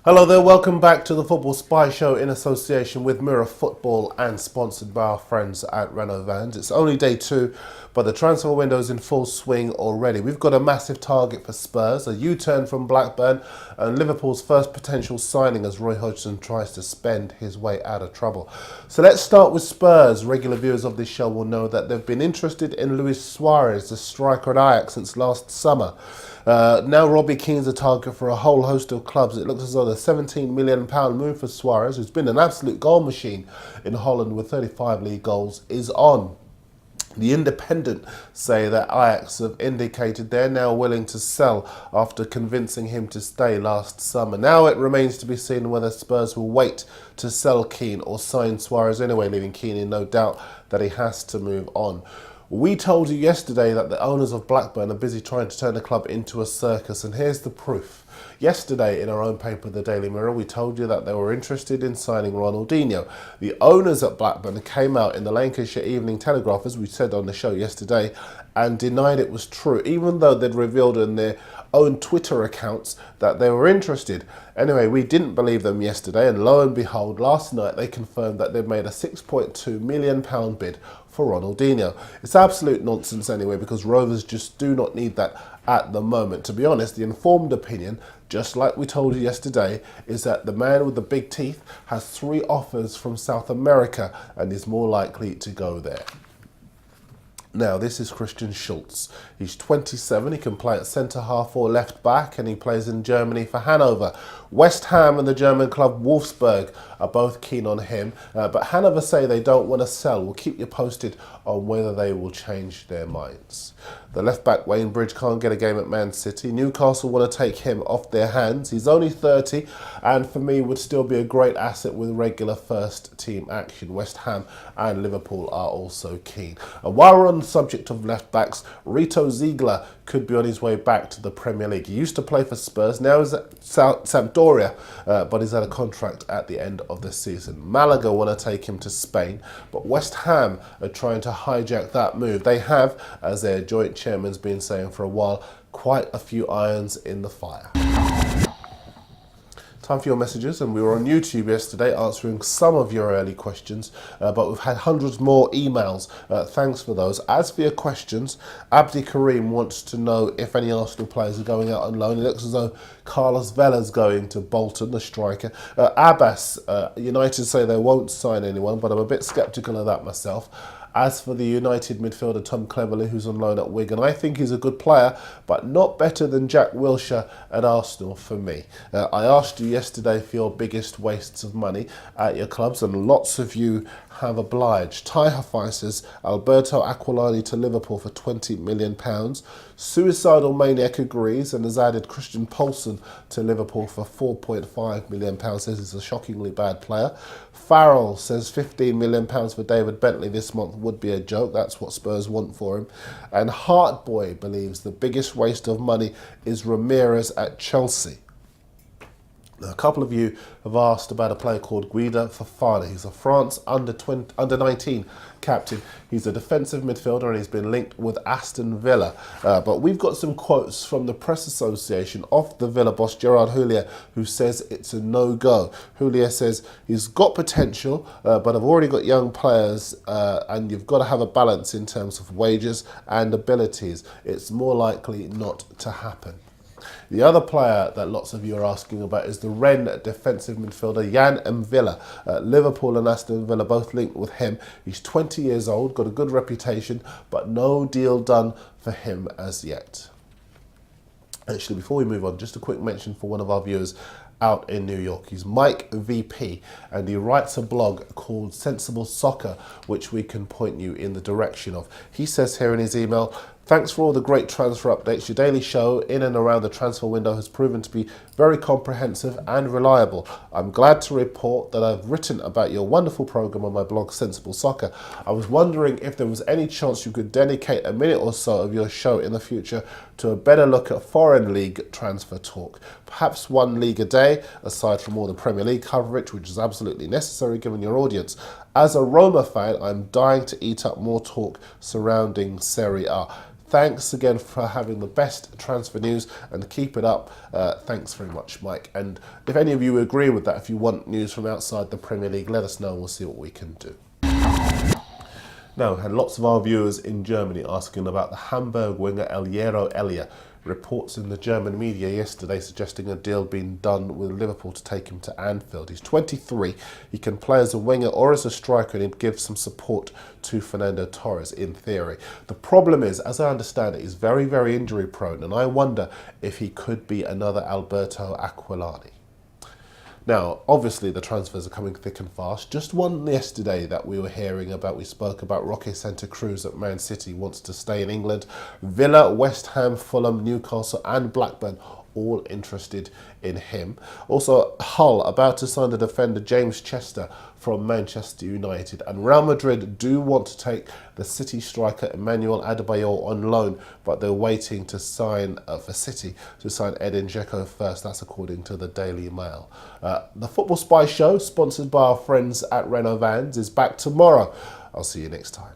Hello there, welcome back to the Football Spy Show in association with Mirror Football and sponsored by our friends at Renault Vans. It's only day two, but the transfer window is in full swing already. We've got a massive target for Spurs, a U-turn from Blackburn, and Liverpool's first potential signing as Roy Hodgson tries to spend his way out of trouble. So let's start with Spurs. Regular viewers of this show will know that they've been interested in Luis Suarez, the striker at Ajax, since last summer. Now Robbie Keane's a target for a whole host of clubs. It looks as though the £17 million move for Suarez, who's been an absolute goal machine in Holland with 35 league goals, is on. The Independent say that Ajax have indicated they're now willing to sell after convincing him to stay last summer. Now it remains to be seen whether Spurs will wait to sell Keane or sign Suarez anyway, leaving Keane in no doubt that he has to move on. We told you yesterday that the owners of Blackburn are busy trying to turn the club into a circus, and here's the proof. Yesterday, in our own paper, the Daily Mirror, we told you that they were interested in signing Ronaldinho. The owners at Blackburn came out in the Lancashire Evening Telegraph, as we said on the show yesterday, and denied it was true, even though they'd revealed in their own Twitter accounts that they were interested. Anyway, we didn't believe them yesterday, and lo and behold, last night they confirmed that they'd made a £6.2 million bid for Ronaldinho. It's absolute nonsense anyway, because Rovers just do not need that at the moment. To be honest, the informed opinion, just like we told you yesterday, is that the man with the big teeth has 3 offers from South America and is more likely to go there. Now, this is Christian Schulz. He's 27, he can play at centre-half or left-back, and he plays in Germany for Hanover. West Ham and the German club Wolfsburg are both keen on him, but Hanover say they don't want to sell. We'll keep you posted on whether they will change their minds. The left-back Wayne Bridge can't get a game at Man City. Newcastle want to take him off their hands. He's only 30, and for me would still be a great asset with regular first-team action. West Ham and Liverpool are also keen. And while we're on the subject of left-backs, Reto Zielger could be on his way back to the Premier League. He used to play for Spurs, now he's at Sampdoria, but he's had a contract at the end of the season. Malaga want to take him to Spain, but West Ham are trying to hijack that move. They have, as their joint chairman's been saying for a while, quite a few irons in the fire. Time for your messages, and we were on YouTube yesterday answering some of your early questions, but we've had hundreds more emails. Thanks for those. As for your questions, Abdi Karim wants to know if any Arsenal players are going out on loan. It looks as though Carlos Vela's going to Bolton, the striker. Abbas, United say they won't sign anyone, but I'm a bit sceptical of that myself. As for the United midfielder Tom Cleverley, who's on loan at Wigan, I think he's a good player, but not better than Jack Wilshere at Arsenal for me. I asked you yesterday for your biggest wastes of money at your clubs, and lots of you have obliged. Ty Hafai says Alberto Aquilani to Liverpool for £20 million. Suicidal Maniac agrees and has added Christian Poulsen to Liverpool for £4.5 million. Says he's a shockingly bad player. Farrell says £15 million for David Bentley this month would be a joke. That's what Spurs want for him. And Heartboy believes the biggest waste of money is Ramirez at Chelsea. Now, a couple of you have asked about a player called Guida Fofana. He's a France under-19 captain. He's a defensive midfielder and he's been linked with Aston Villa. But we've got some quotes from the press association of the Villa boss, Gerard Houllier, who says it's a no-go. Houllier says he's got potential, but I've already got young players and you've got to have a balance in terms of wages and abilities. It's more likely not to happen. The other player that lots of you are asking about is the Rennes defensive midfielder Yann M'Vila. Liverpool and Aston Villa both linked with him. He's 20 years old, got a good reputation, but no deal done for him as yet. Actually, before we move on, just a quick mention for one of our viewers out in New York. He's Mike VP, and he writes a blog called Sensible Soccer, which we can point you in the direction of. He says here in his email, thanks for all the great transfer updates. Your daily show in and around the transfer window has proven to be very comprehensive and reliable. I'm glad to report that I've written about your wonderful program on my blog Sensible Soccer. I was wondering if there was any chance you could dedicate a minute or so of your show in the future to a better look at foreign league transfer talk. Perhaps one league a day, aside from all the Premier League coverage, which is absolutely necessary given your audience. As a Roma fan, I'm dying to eat up more talk surrounding Serie A. Thanks again for having the best transfer news, and keep it up. Thanks very much, Mike. And if any of you agree with that, if you want news from outside the Premier League, let us know. We'll see what we can do. Now, we had lots of our viewers in Germany asking about the Hamburg winger El Hierro Elia. Reports in the German media yesterday suggesting a deal being done with Liverpool to take him to Anfield. He's 23, he can play as a winger or as a striker, and he'd give some support to Fernando Torres in theory. The problem is, as I understand it, he's very, very injury prone, and I wonder if he could be another Alberto Aquilani. Now, obviously the transfers are coming thick and fast. Just one yesterday that we were hearing about, we spoke about Roque Santa Cruz at Man City, wants to stay in England. Villa, West Ham, Fulham, Newcastle and Blackburn all interested in him. Also, Hull about to sign the defender James Chester from Manchester United, and Real Madrid do want to take the City striker Emmanuel Adebayor on loan, but they're waiting to sign for City to sign Edin Dzeko first. That's according to the Daily Mail. The Football Spy Show, sponsored by our friends at Renault Vans, is back tomorrow. I'll see you next time.